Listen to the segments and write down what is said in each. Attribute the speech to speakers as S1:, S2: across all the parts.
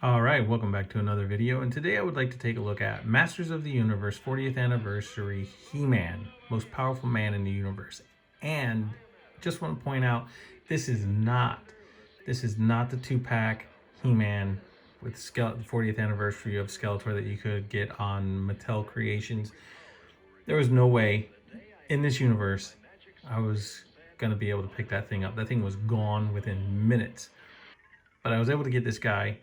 S1: All right, welcome back to another video. And today I would like to take a look at Masters of the Universe 40th Anniversary He-Man, most powerful man in the universe. And just want to point out, this is not the two-pack He-Man with 40th anniversary of Skeletor that you could get on Mattel Creations. There was no way in this universe I was gonna be able to pick that thing up. That thing was gone within minutes. But I was able to get this guy.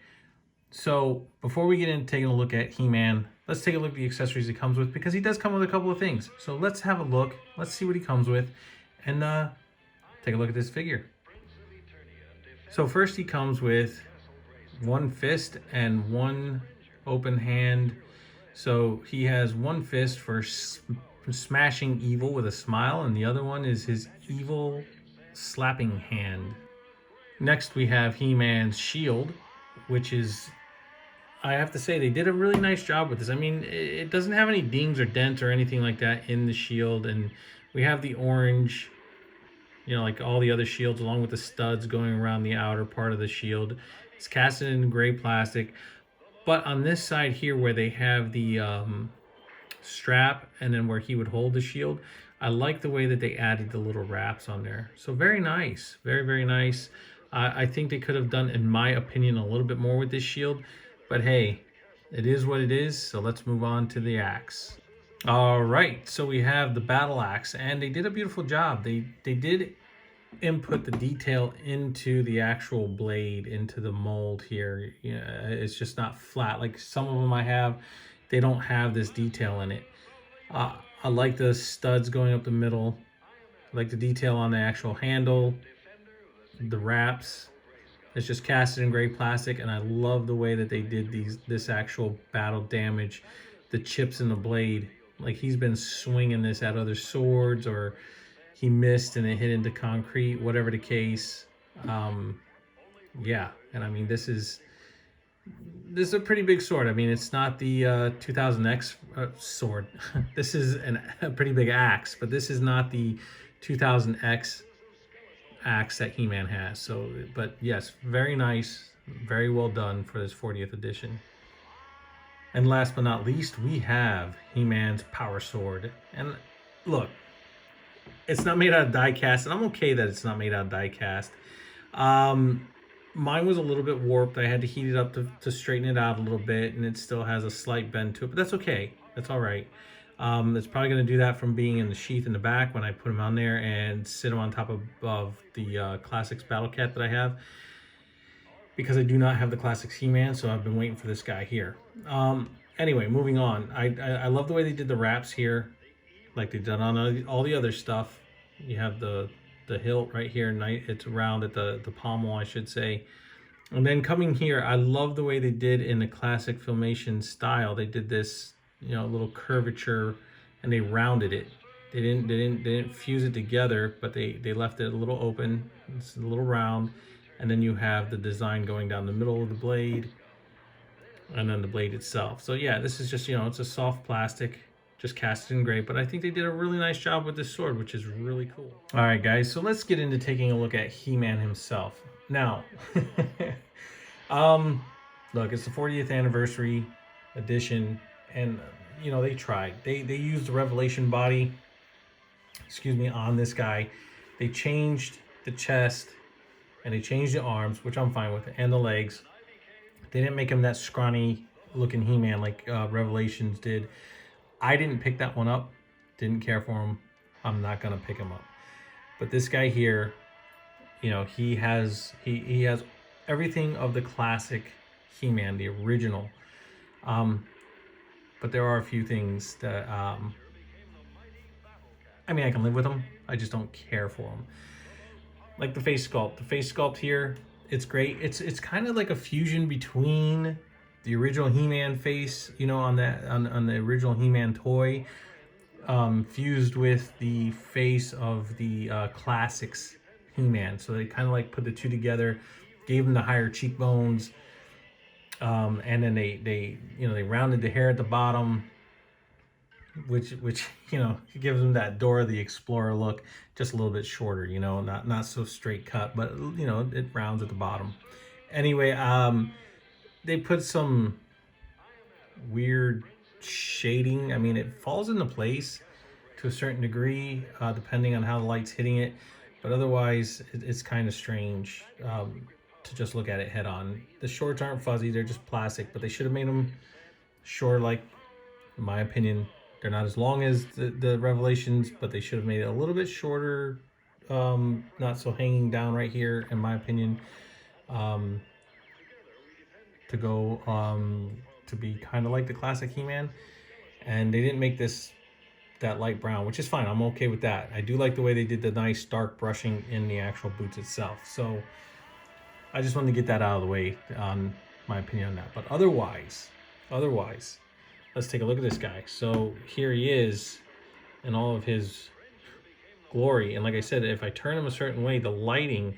S1: So before we get into taking a look at He-Man, let's take a look at the accessories he comes with, because he does come with a couple of things. So let's have a look. Let's see what he comes with and take a look at this figure. So first he comes with one fist and one open hand. So he has one fist for smashing evil with a smile, and the other one is his evil slapping hand. Next we have He-Man's shield, which is, I have to say, they did a really nice job with this. I mean, it doesn't have any dings or dents or anything like that in the shield. And we have the orange, like all the other shields, along with the studs going around the outer part of the shield. It's casted in gray plastic. But on this side here, where they have the strap and then where he would hold the shield, I like the way that they added the little wraps on there. So very nice. Very, very nice. I think they could have done, in my opinion, a little bit more with this shield. But hey, it is what it is, so let's move on to the axe. All right, so we have the battle axe, and they did a beautiful job. They did input the detail into the actual blade, into the mold here. It's just not flat. Like some of them I have, they don't have this detail in it. I like the studs going up the middle. I like the detail on the actual handle, the wraps. It's just casted in gray plastic, and I love the way that they did this actual battle damage, the chips in the blade. Like he's been swinging this at other swords, or he missed and it hit into concrete, whatever the case. Yeah, and I mean this is a pretty big sword. I mean, it's not the 2000X sword. This is a pretty big axe, but this is not the 2000X axe that He-Man has. So, but yes, very nice, very well done for this 40th edition. And last but not least, we have He-Man's power sword. And look, it's not made out of die cast, and I'm okay that it's not made out of die cast. Mine was a little bit warped. I had to heat it up to straighten it out a little bit, and it still has a slight bend to it, but that's okay. That's all right. It's probably going to do that from being in the sheath in the back when I put them on there and sit them on top of the Classics Battle Cat that I have, because I do not have the Classics He-Man, so I've been waiting for this guy here. Anyway, moving on. I love the way they did the wraps here, like they did on all the other stuff. You have the hilt right here, it's round at the pommel, I should say. And then coming here, I love the way they did in the classic Filmation style. They did this, little curvature, and they rounded it. They didn't fuse it together, but they left it a little open. It's a little round, and then you have the design going down the middle of the blade, and then the blade itself. So yeah, this is just, it's a soft plastic, just casted in gray, but I think they did a really nice job with this sword, which is really cool. All right, guys, so let's get into taking a look at He-Man himself. Now, look, it's the 40th anniversary edition, and they tried. They used the Revelation body, on this guy. They changed the chest, and they changed the arms, which I'm fine with, and the legs. They didn't make him that scrawny looking He-Man like Revelations did. I didn't pick that one up. Didn't care for him. I'm not gonna pick him up. But this guy here, he has everything of the classic He-Man, the original. But there are a few things that I can live with them. I just don't care for them. Like the face sculpt. The face sculpt here, it's great. It's kind of like a fusion between the original He-Man face, on the original He-Man toy, fused with the face of the classics He-Man. So they kind of like put the two together, gave him the higher cheekbones, and then they rounded the hair at the bottom, which gives him that Dora the Explorer look, just a little bit shorter, not so straight cut, but it rounds at the bottom. Anyway, they put some weird shading. I mean, it falls into place to a certain degree, depending on how the light's hitting it. But otherwise, it's kind of strange to just look at it head on. The shorts aren't fuzzy; they're just plastic. But they should have made them short. Like, in my opinion, they're not as long as the Revelations, but they should have made it a little bit shorter. Not so hanging down right here, in my opinion. To go to be kind of like the classic He-Man, and they didn't make this that light brown, which is fine. I'm okay with that. I do like the way they did the nice dark brushing in the actual boots itself. So I just wanted to get that out of the way on my opinion on that. But otherwise, let's take a look at this guy. So here he is in all of his glory. And like I said, if I turn him a certain way, the lighting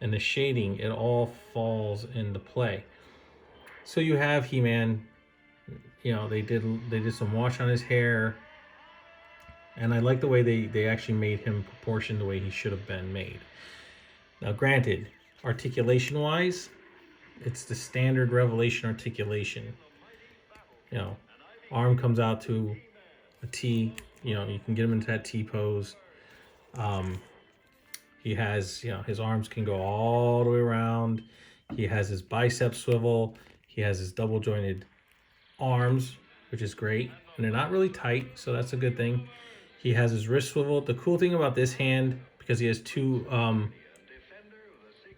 S1: and the shading, it all falls into play. So you have He-Man, you know, they did some wash on his hair. And I like the way they actually made him proportioned the way he should have been made. Now, granted, articulation-wise, it's the standard Revelation articulation. You know, arm comes out to a T. You know, you can get him into that T pose. He has, you know, his arms can go all the way around. He has his bicep swivel. He has his double jointed arms, which is great. And they're not really tight, so that's a good thing. He has his wrist swivel. The cool thing about this hand, because he has two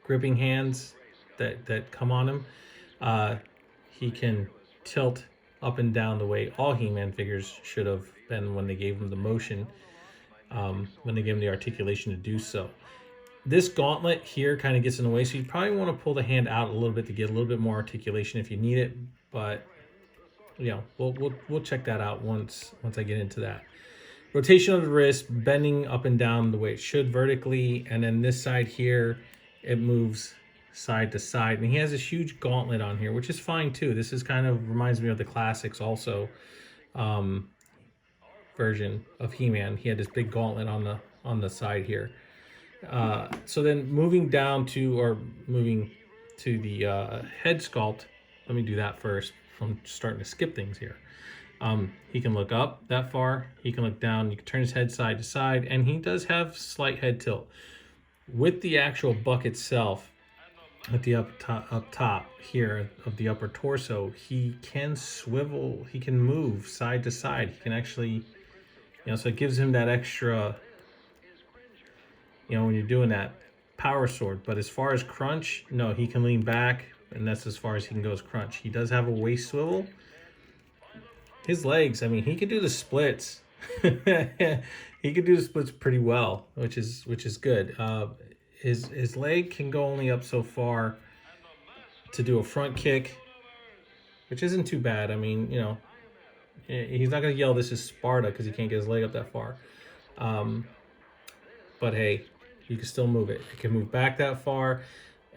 S1: gripping hands that come on him, he can tilt up and down the way all He-Man figures should have been when they gave him the motion, when they gave him the articulation to do so. This gauntlet here kind of gets in the way, so you probably want to pull the hand out a little bit to get a little bit more articulation if you need it. But you know, we'll check that out once I get into that. Rotation of the wrist, bending up and down the way it should vertically, and then this side here, it moves side to side. And he has this huge gauntlet on here, which is fine too. This is kind of reminds me of the classics also version of He-Man. He had this big gauntlet on the side here. So then moving to the head sculpt, let me do that first. I'm starting to skip things here. He can look up that far. He can look down. You can turn his head side to side, and he does have slight head tilt. With the actual buck itself, at the up top here of the upper torso, he can swivel. He can move side to side. He can actually, you know, so it gives him that extra, you know, when you're doing that power sword. But as far as crunch, no, he can lean back, and that's as far as he can go as crunch. He does have a waist swivel. His legs, I mean, he could do the splits. He could do the splits pretty well, which is good. His leg can go only up so far to do a front kick, which isn't too bad. I mean, you know, he's not going to yell, "This is Sparta," because he can't get his leg up that far. But hey, you can still move it. It can move back that far.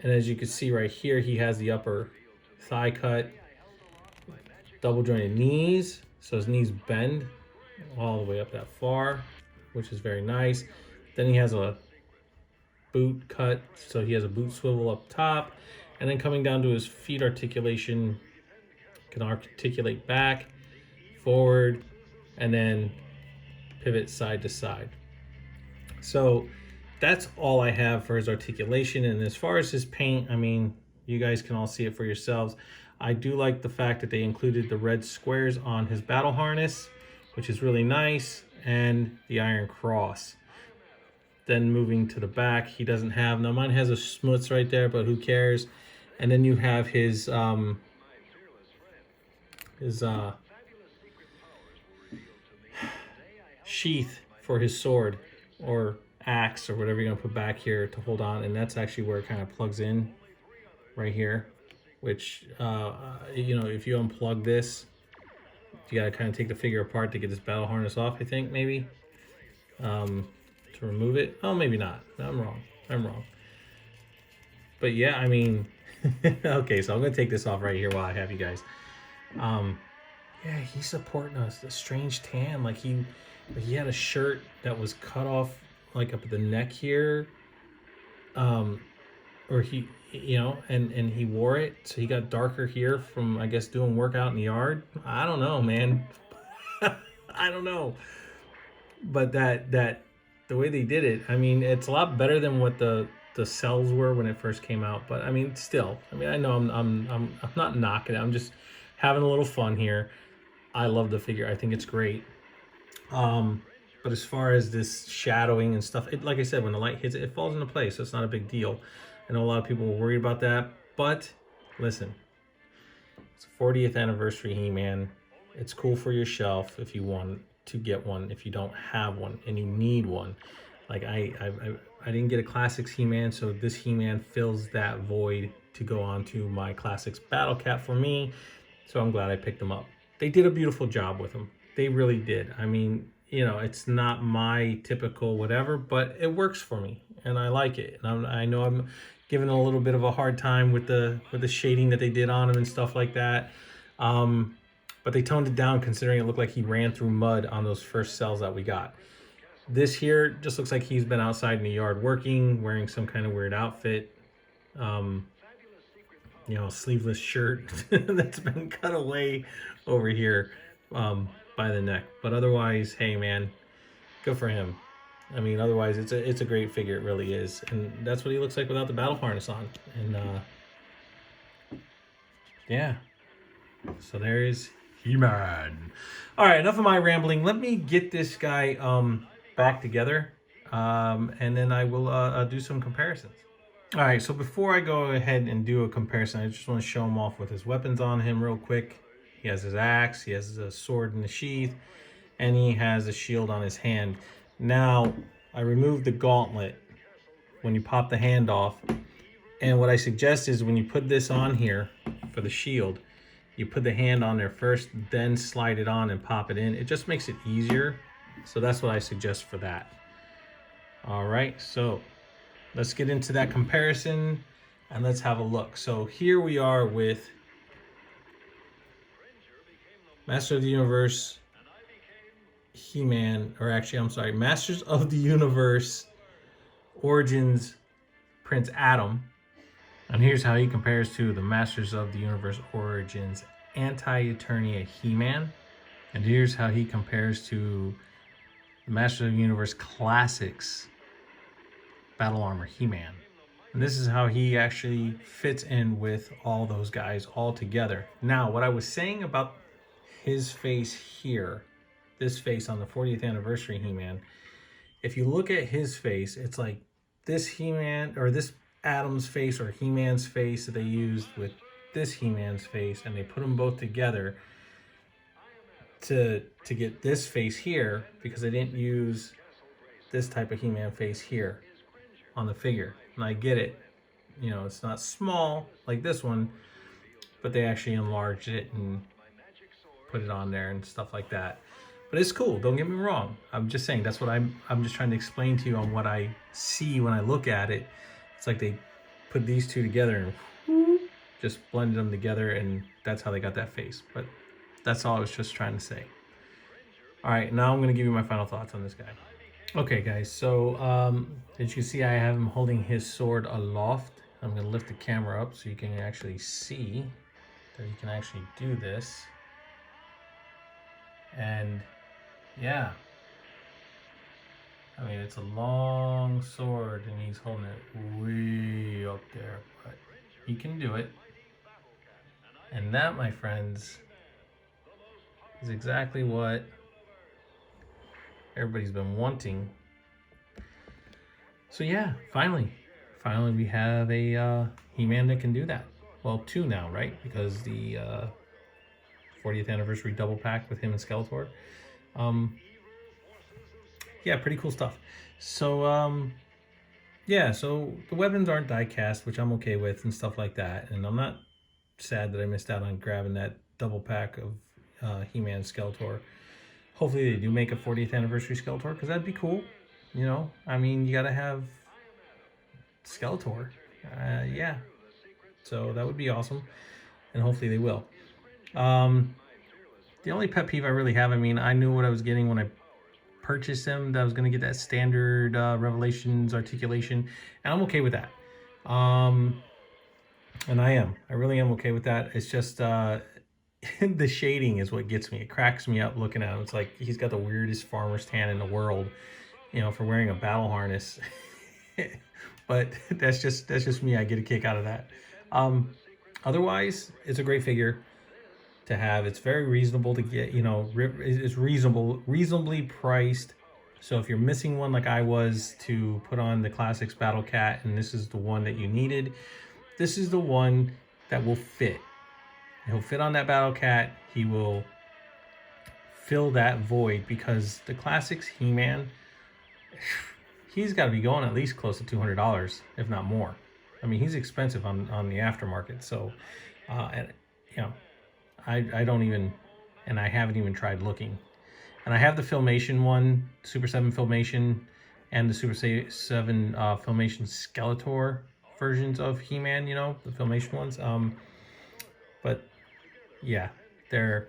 S1: And as you can see right here, he has the upper thigh cut, double jointed knees. So his knees bend all the way up that far, which is very nice. Then he has a boot cut. So he has a boot swivel up top. And then coming down to his feet articulation, can articulate back, forward, and then pivot side to side. So that's all I have for his articulation. And as far as his paint, I mean, you guys can all see it for yourselves. I do like the fact that they included the red squares on his battle harness, which is really nice, and the Iron Cross. Then moving to the back, he doesn't have, now mine has a smuts right there, but who cares? And then you have his sheath for his sword, or axe, or whatever you're gonna put back here to hold on, and that's actually where it kind of plugs in right here, which you know, if you unplug this, you gotta kind of take the figure apart to get this battle harness off, I think, maybe, to remove it. Oh, maybe not. I'm wrong. But yeah, I mean, okay, so I'm gonna take this off right here while I have you guys. Yeah, he's supporting us. The strange tan, like he had a shirt that was cut off like up at the neck here, or he, and he wore it, so he got darker here from, I guess, doing workout in the yard. I don't know, man. I don't know, but that the way they did it, I mean, it's a lot better than what the cells were when it first came out. But I mean, still, I mean, I know I'm not knocking it. I'm just having a little fun here. I love the figure. I think it's great. But as far as this shadowing and stuff, like I said, when the light hits it, it falls into place. So it's not a big deal. I know a lot of people were worried about that, but listen, it's a 40th anniversary He-Man. It's cool for your shelf if you want to get one. If you don't have one and you need one, like I didn't get a Classics He-Man, so this He-Man fills that void to go on to my Classics Battle Cat for me. So I'm glad I picked them up. They did a beautiful job with them. They really did. I mean, it's not my typical whatever, but it works for me and I like it. And I know I'm giving a little bit of a hard time with the shading that they did on him and stuff like that. But they toned it down considering it looked like he ran through mud on those first cells that we got. This here just looks like he's been outside in the yard working, wearing some kind of weird outfit. Sleeveless shirt that's been cut away over here by the neck. But otherwise, hey man, good for him. I mean, otherwise it's a great figure. It really is. And that's what he looks like without the battle harness on. And yeah. So there is He-Man. All right, enough of my rambling. Let me get this guy back together, and then I will do some comparisons. All right, so before I go ahead and do a comparison, I just want to show him off with his weapons on him real quick. He has his axe, he has a sword in the sheath, and he has a shield on his hand. Now, I removed the gauntlet when you pop the hand off, and what I suggest is when you put this on here for the shield, you put the hand on there first, then slide it on and pop it in. It just makes it easier. So that's what I suggest for that. All right, so let's get into that comparison and let's have a look. So here we are with Master of the Universe He-Man, or actually, I'm sorry, Masters of the Universe Origins Prince Adam. And here's how he compares to the Masters of the Universe Origins Anti-Eternia He-Man. And here's how he compares to the Masters of the Universe Classics Battle Armor He-Man. And this is how he actually fits in with all those guys all together. Now, what I was saying about his face here, this face on the 40th anniversary He-Man, if you look at his face, it's like this He-Man, or this Adam's face or He-Man's face that they used with this He-Man's face, and they put them both together to get this face here, because they didn't use this type of He-Man face here on the figure. And I get it, it's not small like this one, but they actually enlarged it and put it on there and stuff like that. But it's cool, don't get me wrong. I'm just saying, that's what I'm just trying to explain to you on what I see when I look at it. It's like they put these two together and just blended them together, and that's how they got that face. But that's all I was just trying to say. All right, now I'm going to give you my final thoughts on this guy. Okay, guys, so as you can see, I have him holding his sword aloft. I'm going to lift the camera up so you can actually see that he can actually do this. And yeah, I mean, it's a long sword and he's holding it way up there, but he can do it. And that, my friends, is exactly what everybody's been wanting. So yeah, finally we have a He-Man that can do that. Well, two now, right? Because the 40th anniversary double pack with him and Skeletor. Yeah, pretty cool stuff. So yeah, so the weapons aren't die cast, which I'm okay with and stuff like that. And I'm not sad that I missed out on grabbing that double pack of He-Man and Skeletor. Hopefully they do make a 40th anniversary Skeletor, because that'd be cool. I mean, you gotta have Skeletor. Yeah, so that would be awesome, and hopefully they will. The only pet peeve I really have, I mean, I knew what I was getting when I purchased him, that I was going to get that standard Revelations articulation, and I'm okay with that. And I really am okay with that. It's just the shading is what gets me. It cracks me up looking at him. It's like he's got the weirdest farmer's tan in the world, for wearing a battle harness. But that's just me. I get a kick out of that. Um, Otherwise, it's a great figure to have. It's very reasonable to get. It's reasonably priced. So if you're missing one like I was to put on the Classics Battle Cat, and this is the one that you needed, this is the one that will fit. He'll fit on that Battle Cat. He will fill that void, because the Classics He-Man, he's got to be going at least close to $200, if not more. I mean, he's expensive on the aftermarket. So, and you know, I don't even, and I haven't even tried looking. And I have the Filmation one, Super 7 Filmation, and the Super 7 Filmation Skeletor versions of He-Man. The Filmation ones. But yeah, they're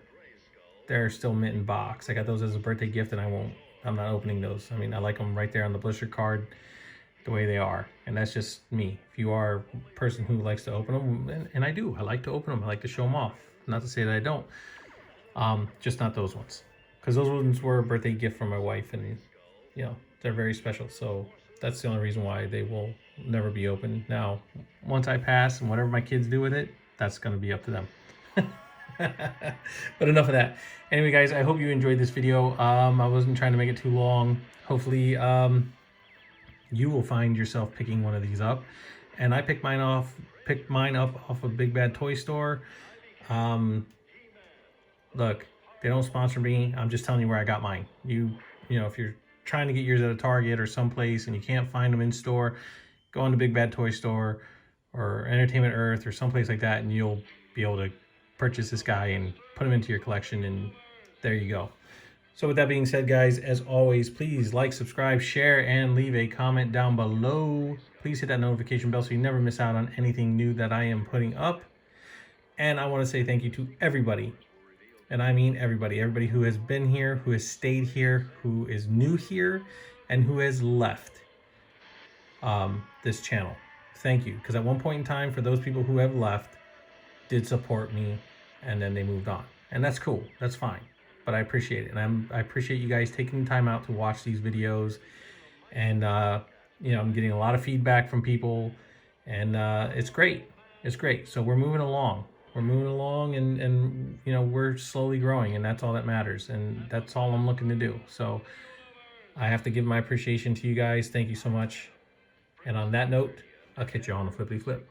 S1: still mint in box. I got those as a birthday gift, and I'm not opening those. I mean, I like them right there on the blister card, the way they are. And that's just me. If you are a person who likes to open them, and I do, I like to open them. I like to show them off. Not to say that I don't. Just not those ones, because those ones were a birthday gift from my wife, and they're very special. So that's the only reason why they will never be opened. Now, once I pass, and whatever my kids do with it, that's going to be up to them. But enough of that. Anyway, guys, I hope you enjoyed this video. I wasn't trying to make it too long. Hopefully, you will find yourself picking one of these up. And I picked mine up off of Big Bad Toy Store. Look, they don't sponsor me. I'm just telling you where I got mine. If you're trying to get yours at a Target or someplace and you can't find them in store, go on to Big Bad Toy Store or Entertainment Earth or someplace like that, and you'll be able to purchase this guy and put him into your collection, and there you go. So with that being said, guys, as always, please like, subscribe, share, and leave a comment down below. Please hit that notification bell so you never miss out on anything new that I am putting up. And I want to say thank you to everybody, and I mean everybody who has been here, who has stayed here, who is new here, and who has left this channel. Thank you, because at one point in time, for those people who have left, did support me, and then they moved on, and that's cool. That's fine, but I appreciate it, and I appreciate you guys taking the time out to watch these videos. And I'm getting a lot of feedback from people, and it's great. It's great. So we're moving along. And we're slowly growing, and that's all that matters, and that's all I'm looking to do. So I have to give my appreciation to you guys. Thank you so much. And on that note, I'll catch you on the flippity flip.